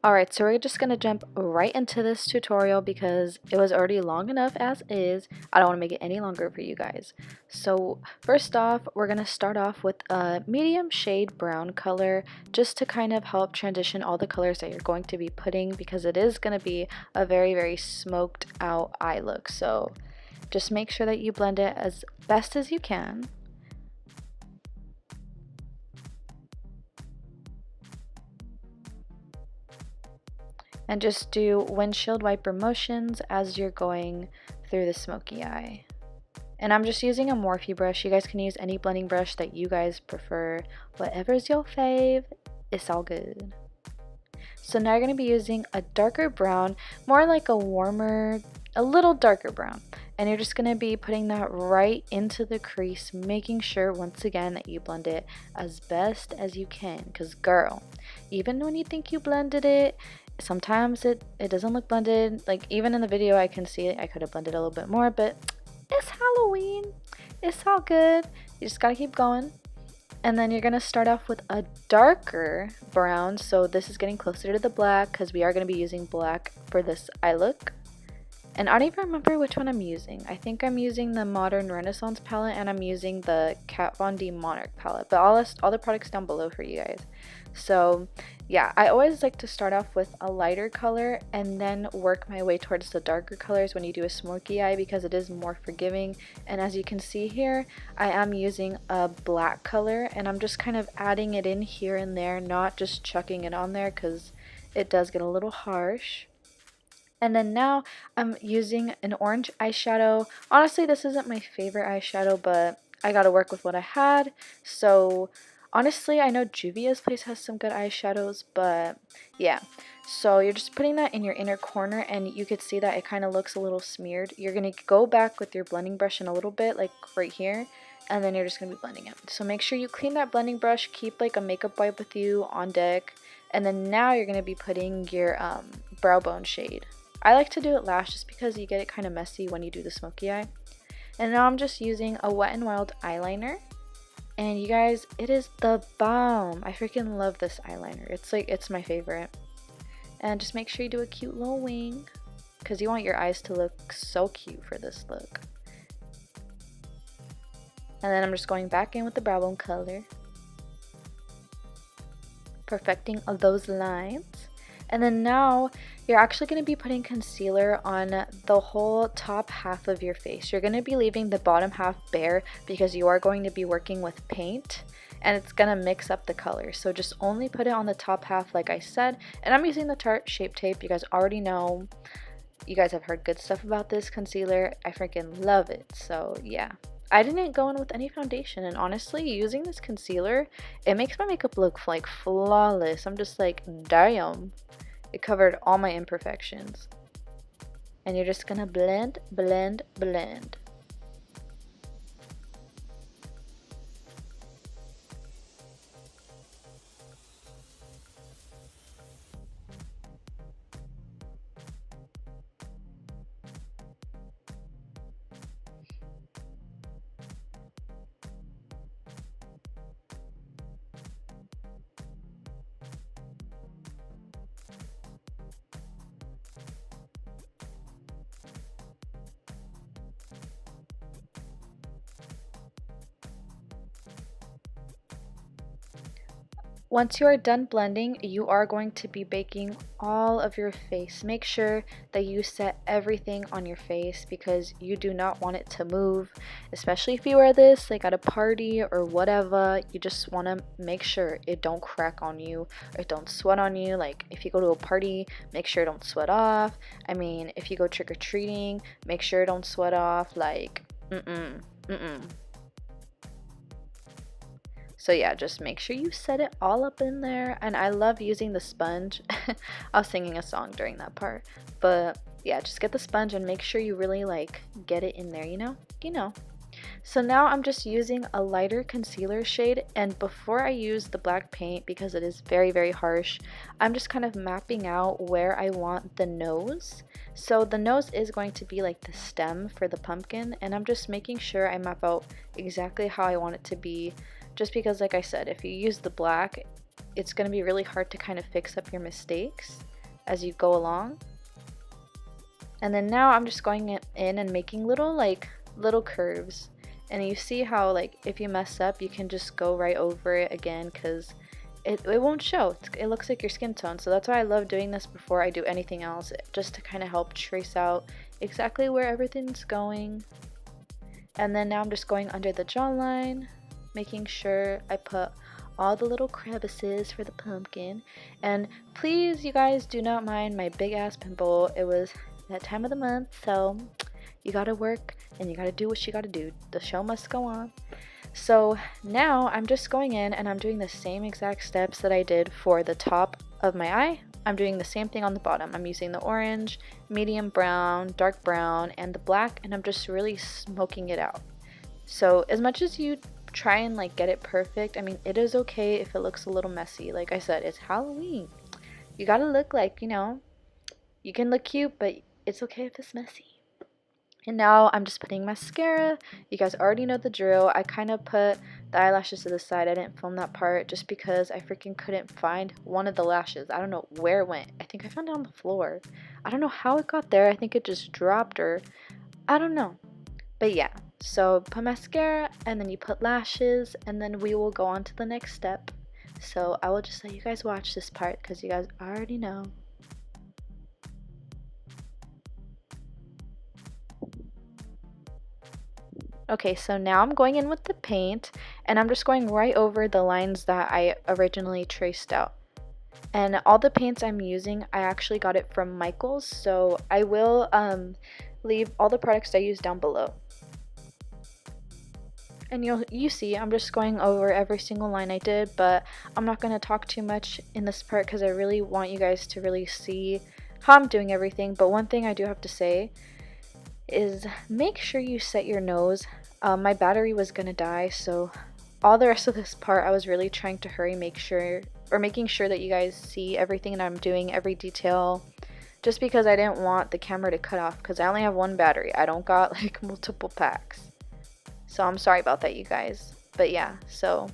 Alright, so we're just going to jump right into this tutorial because it was already long enough as is. I don't want to make it any longer for you guys. So first off, we're going to start off with a medium shade brown color just to kind of help transition all the colors that you're going to be putting, because it is going to be a very smoked out eye look. So just make sure that you blend it as best as you can. And just do windshield wiper motions as you're going through the smoky eye. And I'm just using a Morphe brush. You guys can use any blending brush that you guys prefer. Whatever's your fave, it's all good. So now you're going to be using a darker brown, more like a warmer, a little darker brown. And you're just going to be putting that right into the crease, making sure once again that you blend it as best as you can. Because girl, even when you think you blended it, sometimes it doesn't look blended. Like even in the video I can see it, I could have blended a little bit more, but it's Halloween, it's all good. You just gotta keep going. And then you're gonna start off with a darker brown, so this is getting closer to the black because we are gonna be using black for this eye look. And I don't even remember which one I'm using. I think I'm using the Modern Renaissance palette, and I'm using the Kat Von D Monarch palette, but all the products down below for you guys. So yeah, I always like to start off with a lighter color and then work my way towards the darker colors when you do a smoky eye, because it is more forgiving. And as you can see here, I am using a black color, and I'm just kind of adding it in here and there, not just chucking it on there because it does get a little harsh. And then now I'm using an orange eyeshadow. Honestly, this isn't my favorite eyeshadow, but I gotta work with what I had. So honestly, I know Juvia's Place has some good eyeshadows, but yeah. So you're just putting that in your inner corner, and you could see that it kind of looks a little smeared. You're gonna go back with your blending brush in a little bit, like right here, and then you're just gonna be blending it. So make sure you clean that blending brush, keep like a makeup wipe with you on deck, and then now you're gonna be putting your brow bone shade. I like to do it last just because you get it kind of messy when you do the smoky eye. And now I'm just using a Wet n Wild eyeliner. And you guys, it is the bomb. I freaking love this eyeliner. It's my favorite. And just make sure you do a cute little wing, because you want your eyes to look so cute for this look. And then I'm just going back in with the brow bone color, perfecting all those lines. And then now you're actually going to be putting concealer on the whole top half of your face. You're going to be leaving the bottom half bare because you are going to be working with paint, and it's going to mix up the colors. So just only put it on the top half like I said. And I'm using the Tarte ShapeTape. You guys already know. You guys have heard good stuff about this concealer. I freaking love it. So yeah. I didn't go in with any foundation, and honestly, using this concealer, it makes my makeup look like flawless. I'm just like, damn. It covered all my imperfections. And you're just gonna blend. Once you are done blending, you are going to be baking all of your face. Make sure that you set everything on your face because you do not want it to move, especially if you wear this like at a party or whatever. You just want to make sure it don't crack on you or it don't sweat on you. Like if you go to a party, make sure it don't sweat off. I mean, if you go trick-or-treating, make sure it don't sweat off. Like So yeah, just make sure you set it all up in there. And I love using the sponge. I was singing a song during that part. But yeah, just get the sponge and make sure you really like get it in there, you know? So now I'm just using a lighter concealer shade, and before I use the black paint, because it is very harsh, I'm just kind of mapping out where I want the nose. So the nose is going to be like the stem for the pumpkin, and I'm just making sure I map out exactly how I want it to be, just because like I said, if you use the black, it's going to be really hard to kind of fix up your mistakes as you go along. And then now I'm just going in and making little curves. And you see how like if you mess up, you can just go right over it again because it won't show. It looks like your skin tone. So that's why I love doing this before I do anything else, just to kind of help trace out exactly where everything's going. And then now I'm just going under the jawline, making sure I put all the little crevices for the pumpkin. And please, you guys, do not mind my big ass pimple. It was that time of the month, so you gotta work and you gotta do what you gotta do. The show must go on. So now I'm just going in and I'm doing the same exact steps that I did for the top of my eye. I'm doing the same thing on the bottom. I'm using the orange, medium brown, dark brown, and the black, and I'm just really smoking it out. So as much as you try and like get it perfect, I mean, it is okay if it looks a little messy. Like I said, it's Halloween. You gotta look like, you know, you can look cute, but it's okay if it's messy. And now I'm just putting mascara. You guys already know the drill. I kind of put the eyelashes to the side. I didn't film that part just because I freaking couldn't find one of the lashes. I don't know where it went. I think I found it on the floor. I don't know how it got there. I think it just dropped, or I don't know. But yeah, so put mascara and then you put lashes, and then we will go on to the next step. So I will just let you guys watch this part because you guys already know. Okay, so now I'm going in with the paint, and I'm just going right over the lines that I originally traced out. And all the paints I'm using, I actually got it from Michael's, so I will leave all the products I use down below. And you see, I'm just going over every single line I did, but I'm not going to talk too much in this part because I really want you guys to really see how I'm doing everything. But one thing I do have to say is make sure you set your nose. My battery was gonna die, so all the rest of this part I was really trying to hurry, making sure that you guys see everything that I'm doing, every detail, just because I didn't want the camera to cut off because I only have one battery. I don't got like multiple packs, so I'm sorry about that, you guys. But yeah, so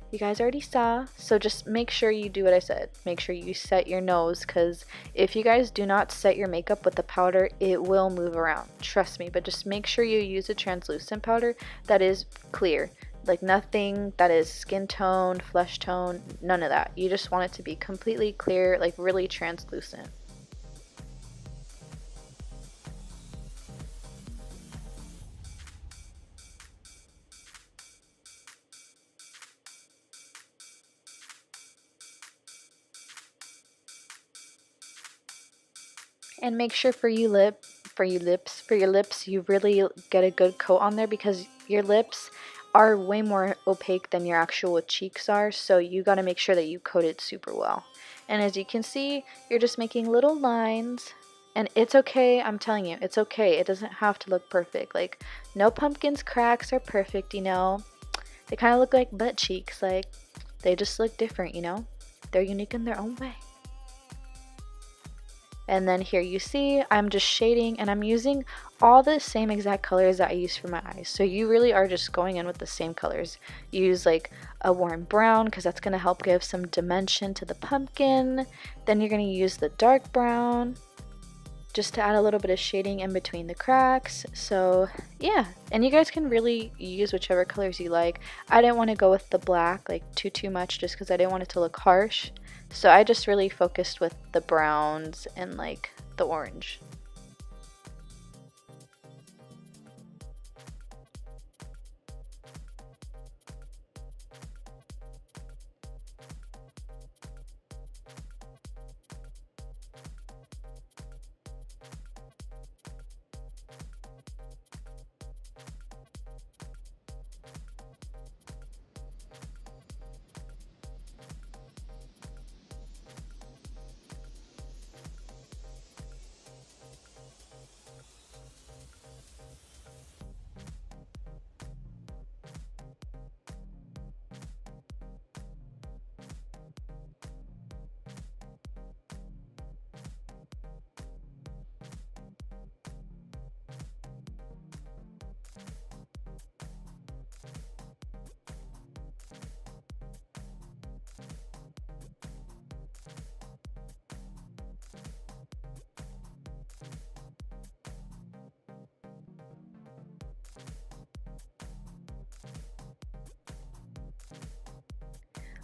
you guys already saw, so just make sure you do what I said. Make sure you set your nose, because if you guys do not set your makeup with the powder, it will move around. Trust me, but just make sure you use a translucent powder that is clear. Like nothing that is skin tone, flesh tone, none of that. You just want it to be completely clear, like really translucent. And make sure for your lips, you really get a good coat on there because your lips are way more opaque than your actual cheeks are, so you got to make sure that you coat it super well. And as you can see, you're just making little lines, and it's okay. I'm telling you, it's okay. It doesn't have to look perfect. Like, no pumpkins cracks are perfect, you know. They kind of look like butt cheeks. Like, they just look different, you know. They're unique in their own way. And then here you see I'm just shading, and I'm using all the same exact colors that I use for my eyes. So you really are just going in with the same colors. You use like a warm brown because that's going to help give some dimension to the pumpkin. Then you're going to use the dark brown just to add a little bit of shading in between the cracks. So yeah, and you guys can really use whichever colors you like. I didn't want to go with the black like too much just because I didn't want it to look harsh. So I just really focused with the browns and like the orange.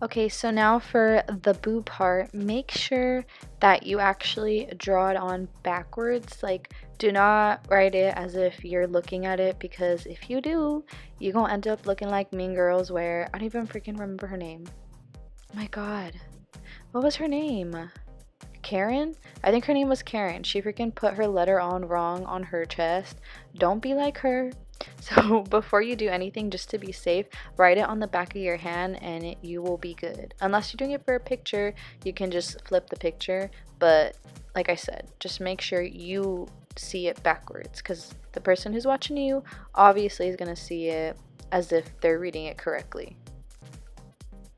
Okay, so now for the boo part, make sure that you actually draw it on backwards. Like, do not write it as if you're looking at it, because if you do, you're gonna end up looking like Mean Girls, where I don't even freaking remember her name. Oh my god. What was her name? Karen? I think her name was Karen. She freaking put her letter on wrong on her chest. Don't be like her. So before you do anything, just to be safe, write it on the back of your hand and you will be good. Unless you're doing it for a picture, you can just flip the picture. But like I said, just make sure you see it backwards, because the person who's watching you obviously is going to see it as if they're reading it correctly.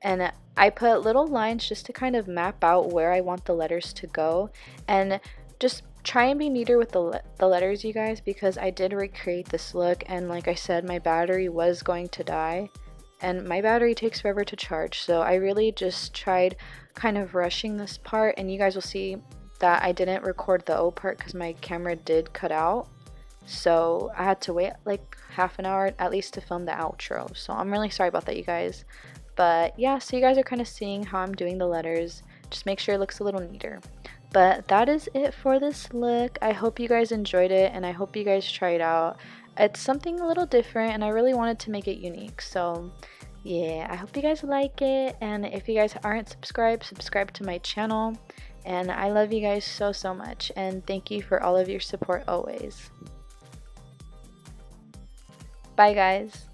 And I put little lines just to kind of map out where I want the letters to go, and just try and be neater with the letters, you guys, because I did recreate this look, and like I said, my battery was going to die, and my battery takes forever to charge, so I really just tried kind of rushing this part, and you guys will see that I didn't record the O part because my camera did cut out. So I had to wait like half an hour at least to film the outro. So I'm really sorry about that, you guys. But yeah, so you guys are kind of seeing how I'm doing the letters. Just make sure it looks a little neater. But that is it for this look. I hope you guys enjoyed it, and I hope you guys try it out. It's something a little different, and I really wanted to make it unique. So yeah, I hope you guys like it. And if you guys aren't subscribed, subscribe to my channel. And I love you guys so, so much. And thank you for all of your support always. Bye, guys.